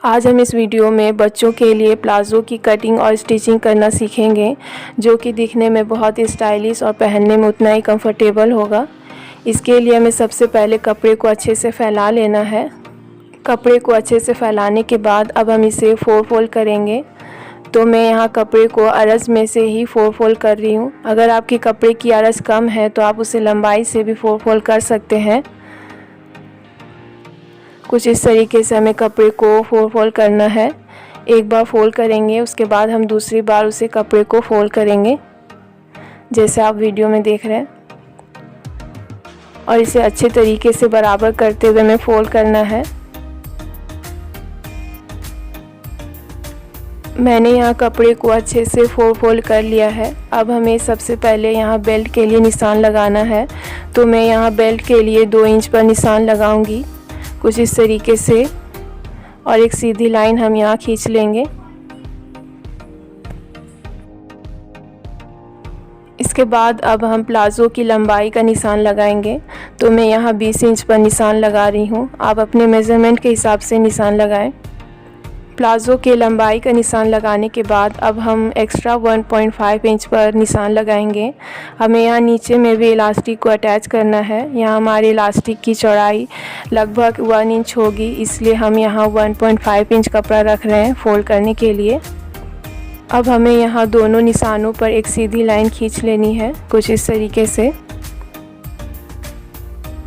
आज हम इस वीडियो में बच्चों के लिए प्लाज़ो की कटिंग और स्टिचिंग करना सीखेंगे, जो कि दिखने में बहुत ही स्टाइलिश और पहनने में उतना ही कंफर्टेबल होगा। इसके लिए हमें सबसे पहले कपड़े को अच्छे से फैला लेना है। कपड़े को अच्छे से फैलाने के बाद अब हम इसे 4 फोल्ड करेंगे। तो मैं यहाँ कपड़े को अरज़ में से ही 4 फोल्ड कर रही हूँ। अगर आपके कपड़े की अरज़ कम है तो आप उसे लंबाई से भी 4 फोल्ड कर सकते हैं। कुछ इस तरीके से हमें कपड़े को 4 फोल्ड करना है। एक बार फोल्ड करेंगे, उसके बाद हम दूसरी बार उसे कपड़े को फोल्ड करेंगे, जैसे आप वीडियो में देख रहे हैं। और इसे अच्छे तरीके से बराबर करते हुए हमें फोल्ड करना है। मैंने यहाँ कपड़े को अच्छे से 4 फोल्ड कर लिया है। अब हमें सबसे पहले यहाँ बेल्ट के लिए निशान लगाना है। तो मैं यहाँ बेल्ट के लिए 2 इंच पर निशान लगाऊंगी, कुछ इस तरीके से, और एक सीधी लाइन हम यहाँ खींच लेंगे। इसके बाद अब हम प्लाज़ो की लंबाई का निशान लगाएंगे। तो मैं यहाँ 20 इंच पर निशान लगा रही हूँ। आप अपने मेज़रमेंट के हिसाब से निशान लगाएं। प्लाज़ो के लंबाई का निशान लगाने के बाद अब हम एक्स्ट्रा 1.5 इंच पर निशान लगाएंगे। हमें यहाँ नीचे में भी इलास्टिक को अटैच करना है। यहाँ हमारे इलास्टिक की चौड़ाई लगभग 1 इंच होगी, इसलिए हम यहाँ 1.5 इंच कपड़ा रख रहे हैं फोल्ड करने के लिए। अब हमें यहाँ दोनों निशानों पर एक सीधी लाइन खींच लेनी है, कुछ इस तरीके से।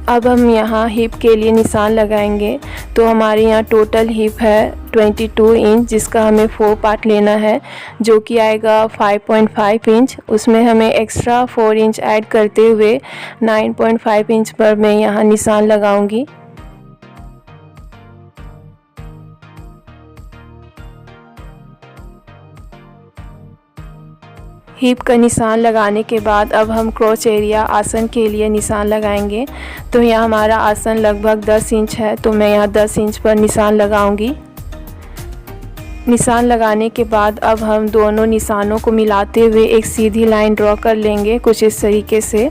अब हम यहाँ हिप के लिए निशान लगाएंगे। तो हमारे यहाँ टोटल हिप है 22 इंच, जिसका हमें 4 पार्ट लेना है, जो कि आएगा 5.5 इंच। उसमें हमें एक्स्ट्रा 4 इंच ऐड करते हुए 9.5 इंच पर मैं यहाँ निशान लगाऊंगी। हिप का निशान लगाने के बाद अब हम क्रॉच एरिया आसन के लिए निशान लगाएंगे। तो यहाँ हमारा आसन लगभग 10 इंच है, तो मैं यहाँ 10 इंच पर निशान लगाऊंगी। निशान लगाने के बाद अब हम दोनों निशानों को मिलाते हुए एक सीधी लाइन ड्रॉ कर लेंगे, कुछ इस तरीके से।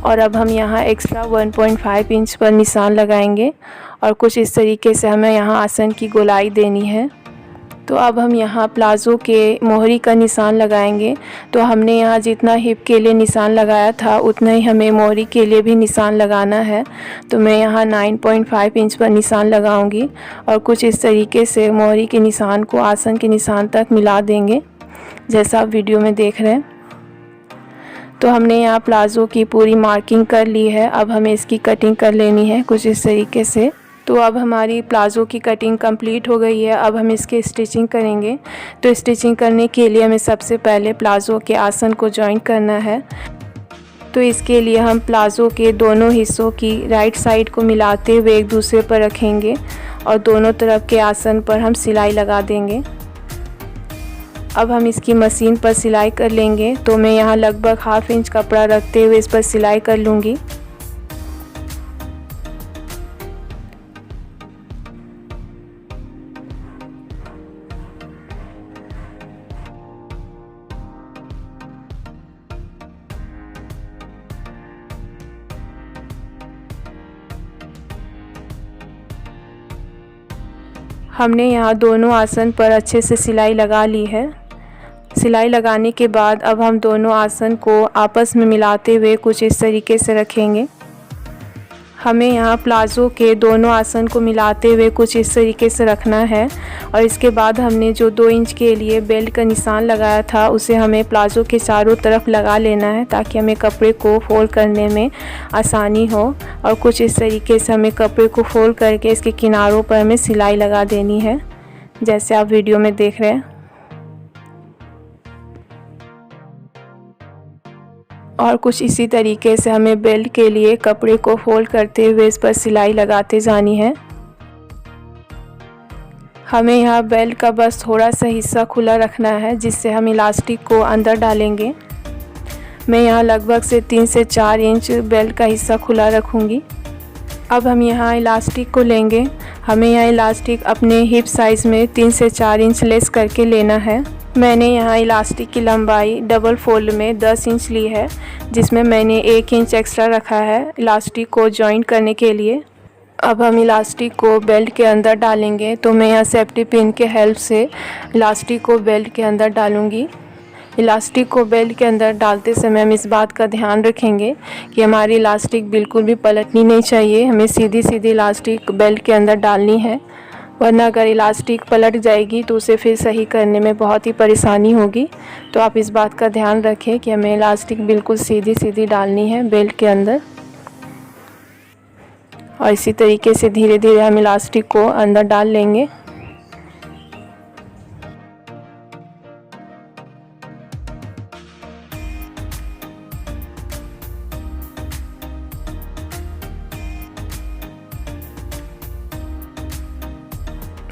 और अब हम यहाँ एक्स्ट्रा 1.5 इंच पर निशान लगाएंगे और कुछ इस तरीके से हमें यहाँ आसन की गोलाई देनी है। तो अब हम यहाँ प्लाज़ो के मोहरी का निशान लगाएंगे। तो हमने यहाँ जितना हिप के लिए निशान लगाया था उतना ही हमें मोहरी के लिए भी निशान लगाना है। तो मैं यहाँ 9.5 इंच पर निशान लगाऊंगी और कुछ इस तरीके से मोहरी के निशान को आसन के निशान तक मिला देंगे, जैसा आप वीडियो में देख रहे हैं। तो हमने यहाँ प्लाज़ो की पूरी मार्किंग कर ली है। अब हमें इसकी कटिंग कर लेनी है, कुछ इस तरीके से। तो अब हमारी प्लाज़ो की कटिंग कंप्लीट हो गई है। अब हम इसकी स्टिचिंग करेंगे। तो स्टिचिंग करने के लिए हमें सबसे पहले प्लाज़ो के आसन को जॉइन करना है। तो इसके लिए हम प्लाज़ो के दोनों हिस्सों की राइट साइड को मिलाते हुए एक दूसरे पर रखेंगे और दोनों तरफ के आसन पर हम सिलाई लगा देंगे। अब हम इसकी मशीन पर सिलाई कर लेंगे। तो मैं यहाँ लगभग 1/2 इंच कपड़ा रखते हुए इस पर सिलाई कर लूँगी। हमने यहाँ दोनों आसन पर अच्छे से सिलाई लगा ली है। सिलाई लगाने के बाद अब हम दोनों आसन को आपस में मिलाते हुए कुछ इस तरीके से रखेंगे। हमें यहाँ प्लाज़ो के दोनों आसन को मिलाते हुए कुछ इस तरीके से रखना है। और इसके बाद हमने जो 2 इंच के लिए बेल्ट का निशान लगाया था उसे हमें प्लाज़ो के चारों तरफ लगा लेना है, ताकि हमें कपड़े को फोल्ड करने में आसानी हो। और कुछ इस तरीके से हमें कपड़े को फोल्ड करके इसके किनारों पर हमें सिलाई लगा देनी है, जैसे आप वीडियो में देख रहे हैं। और कुछ इसी तरीके से हमें बेल्ट के लिए कपड़े को फोल्ड करते हुए इस पर सिलाई लगाते जानी है। हमें यहाँ बेल्ट का बस थोड़ा सा हिस्सा खुला रखना है, जिससे हम इलास्टिक को अंदर डालेंगे। मैं यहाँ लगभग से 3 से 4 इंच बेल्ट का हिस्सा खुला रखूँगी। अब हम यहाँ इलास्टिक को लेंगे। हमें यहाँ इलास्टिक अपने हिप साइज़ में 3 से 4 इंच लेस करके लेना है। मैंने यहाँ इलास्टिक की लंबाई डबल फोल्ड में 10 इंच ली है, जिसमें मैंने 1 इंच एक्स्ट्रा रखा है इलास्टिक को जॉइंट करने के लिए। अब हम इलास्टिक को बेल्ट के अंदर डालेंगे। तो मैं यहाँ सेफ्टी पिन के हेल्प से इलास्टिक को बेल्ट के अंदर डालूँगी। इलास्टिक को बेल्ट के अंदर डालते समय हम इस बात का ध्यान रखेंगे कि हमारी इलास्टिक बिल्कुल भी पलटनी नहीं चाहिए। हमें सीधी सीधी इलास्टिक बेल्ट के अंदर डालनी है, वरना अगर इलास्टिक पलट जाएगी तो उसे फिर सही करने में बहुत ही परेशानी होगी। तो आप इस बात का ध्यान रखें कि हमें इलास्टिक बिल्कुल सीधी सीधी डालनी है बेल्ट के अंदर। और इसी तरीके से धीरे धीरे हम इलास्टिक को अंदर डाल लेंगे।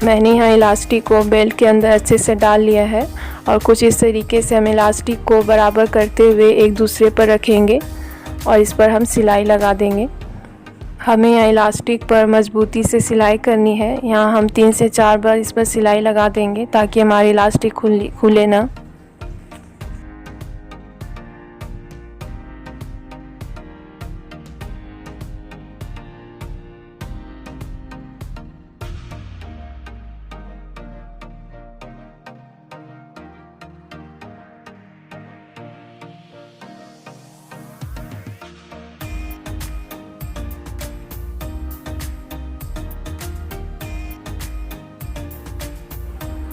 मैंने यहाँ इलास्टिक को बेल्ट के अंदर अच्छे से डाल लिया है और कुछ इस तरीके से हम इलास्टिक को बराबर करते हुए एक दूसरे पर रखेंगे और इस पर हम सिलाई लगा देंगे। हमें यहाँ इलास्टिक पर मजबूती से सिलाई करनी है। यहाँ हम 3 से 4 बार इस पर सिलाई लगा देंगे ताकि हमारी इलास्टिक खुले ना।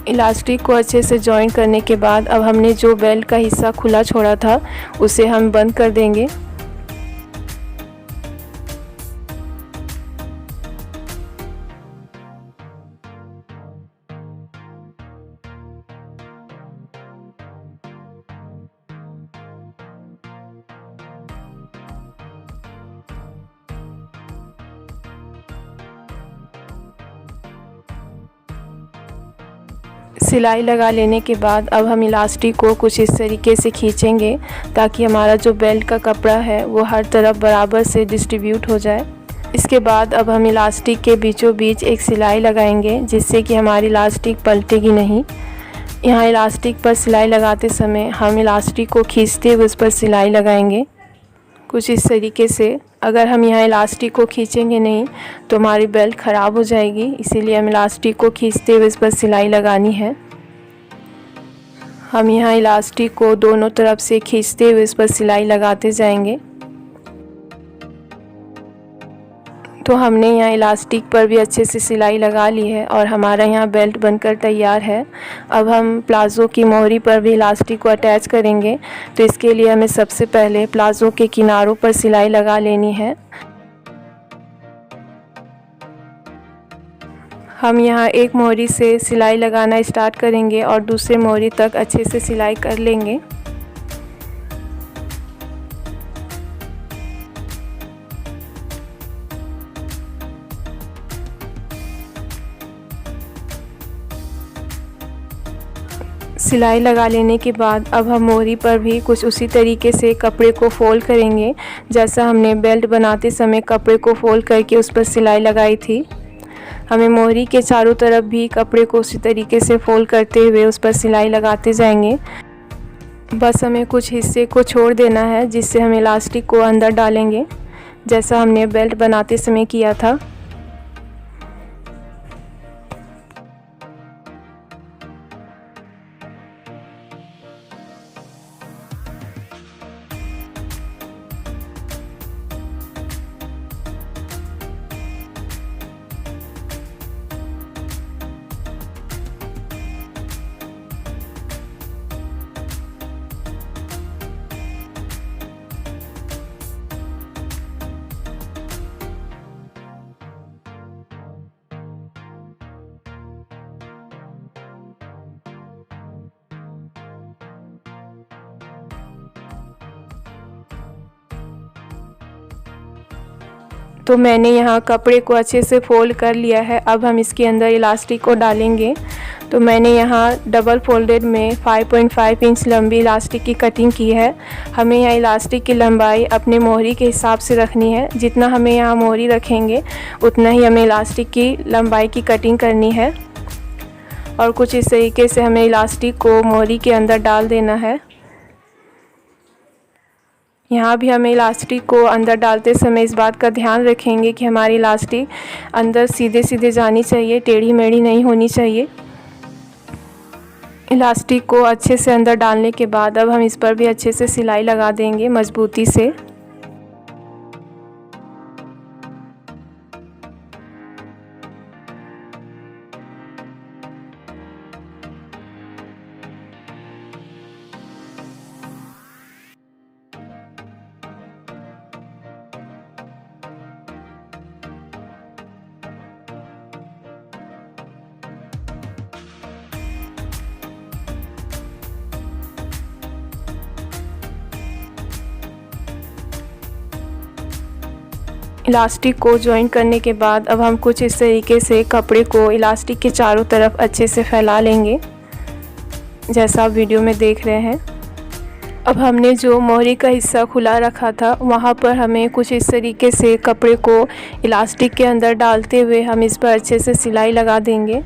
इलास्टिक को अच्छे से जॉइन करने के बाद अब हमने जो बेल्ट का हिस्सा खुला छोड़ा था उसे हम बंद कर देंगे। सिलाई लगा लेने के बाद अब हम इलास्टिक को कुछ इस तरीके से खींचेंगे ताकि हमारा जो बेल्ट का कपड़ा है वो हर तरफ बराबर से डिस्ट्रीब्यूट हो जाए। इसके बाद अब हम इलास्टिक के बीचों बीच एक सिलाई लगाएंगे जिससे कि हमारी इलास्टिक पलटेगी नहीं। यहाँ इलास्टिक पर सिलाई लगाते समय हम इलास्टिक को खींचते हुए उस पर सिलाई लगाएंगे कुछ इस तरीके से। अगर हम यहाँ इलास्टिक को खींचेंगे नहीं तो हमारी बेल्ट ख़राब हो जाएगी, इसीलिए हम इलास्टिक को खींचते हुए इस पर सिलाई लगानी है। हम यहाँ इलास्टिक को दोनों तरफ से खींचते हुए इस पर सिलाई लगाते जाएंगे। तो हमने यहाँ इलास्टिक पर भी अच्छे से सिलाई लगा ली है और हमारा यहाँ बेल्ट बनकर तैयार है। अब हम प्लाज़ो की मोहरी पर भी इलास्टिक को अटैच करेंगे। तो इसके लिए हमें सबसे पहले प्लाज़ो के किनारों पर सिलाई लगा लेनी है। हम यहाँ एक मोहरी से सिलाई लगाना स्टार्ट करेंगे और दूसरे मोहरी तक अच्छे से सिलाई कर लेंगे। सिलाई लगा लेने के बाद अब हम मोहरी पर भी कुछ उसी तरीके से कपड़े को फोल्ड करेंगे जैसा हमने बेल्ट बनाते समय कपड़े को फोल्ड करके उस पर सिलाई लगाई थी। हमें मोहरी के चारों तरफ भी कपड़े को उसी तरीके से फोल्ड करते हुए उस पर सिलाई लगाते जाएंगे। बस हमें कुछ हिस्से को छोड़ देना है जिससे हम इलास्टिक को अंदर डालेंगे जैसा हमने बेल्ट बनाते समय किया था। तो मैंने यहाँ कपड़े को अच्छे से फोल्ड कर लिया है। अब हम इसके अंदर इलास्टिक को डालेंगे। तो मैंने यहाँ डबल फोल्डेड में 5.5 इंच लंबी इलास्टिक की कटिंग की है। हमें यहाँ इलास्टिक की लंबाई अपने मोहरी के हिसाब से रखनी है। जितना हमें यहाँ मोहरी रखेंगे उतना ही हमें इलास्टिक की लंबाई की कटिंग करनी है और कुछ इस तरीके से हमें इलास्टिक को मोहरी के अंदर डाल देना है। यहाँ भी हमें इलास्टिक को अंदर डालते समय इस बात का ध्यान रखेंगे कि हमारी इलास्टिक अंदर सीधे सीधे जानी चाहिए, टेढ़ी मेढ़ी नहीं होनी चाहिए। इलास्टिक को अच्छे से अंदर डालने के बाद अब हम इस पर भी अच्छे से सिलाई लगा देंगे मजबूती से। इलास्टिक को जॉइन करने के बाद अब हम कुछ इस तरीके से कपड़े को इलास्टिक के चारों तरफ अच्छे से फैला लेंगे, जैसा आप वीडियो में देख रहे हैं। अब हमने जो मोहरी का हिस्सा खुला रखा था वहाँ पर हमें कुछ इस तरीके से कपड़े को इलास्टिक के अंदर डालते हुए हम इस पर अच्छे से सिलाई लगा देंगे।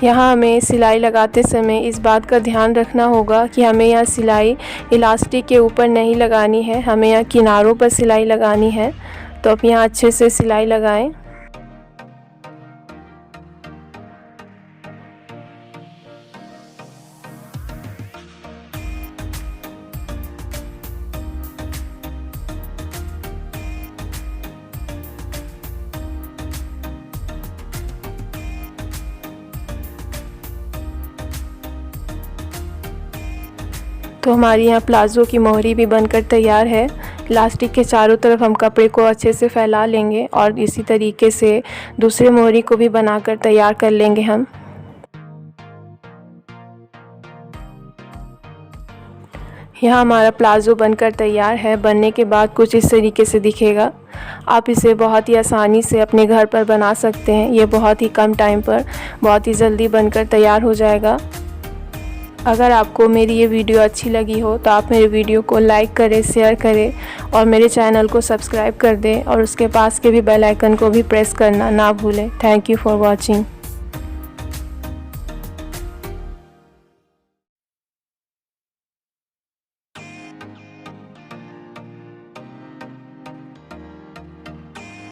यहाँ हमें सिलाई लगाते समय इस बात का ध्यान रखना होगा कि हमें यह सिलाई इलास्टिक के ऊपर नहीं लगानी है, हमें यहाँ किनारों पर सिलाई लगानी है। तो अब यहाँ अच्छे से सिलाई लगाएं। तो हमारी यहाँ प्लाज़ो की मोहरी भी बनकर तैयार है। इलास्टिक के चारों तरफ हम कपड़े को अच्छे से फैला लेंगे और इसी तरीके से दूसरे मोहरी को भी बनाकर तैयार कर लेंगे हम। यहाँ हमारा प्लाज़ो बनकर तैयार है। बनने के बाद कुछ इस तरीके से दिखेगा। आप इसे बहुत ही आसानी से अपने घर पर बना सकते हैं। ये बहुत ही कम टाइम पर बहुत ही जल्दी बनकर तैयार हो जाएगा। अगर आपको मेरी ये वीडियो अच्छी लगी हो तो आप मेरे वीडियो को लाइक करें, शेयर करें और मेरे चैनल को सब्सक्राइब कर दें और उसके पास के भी बेल आइकन को भी प्रेस करना ना भूलें। Thank you for watching.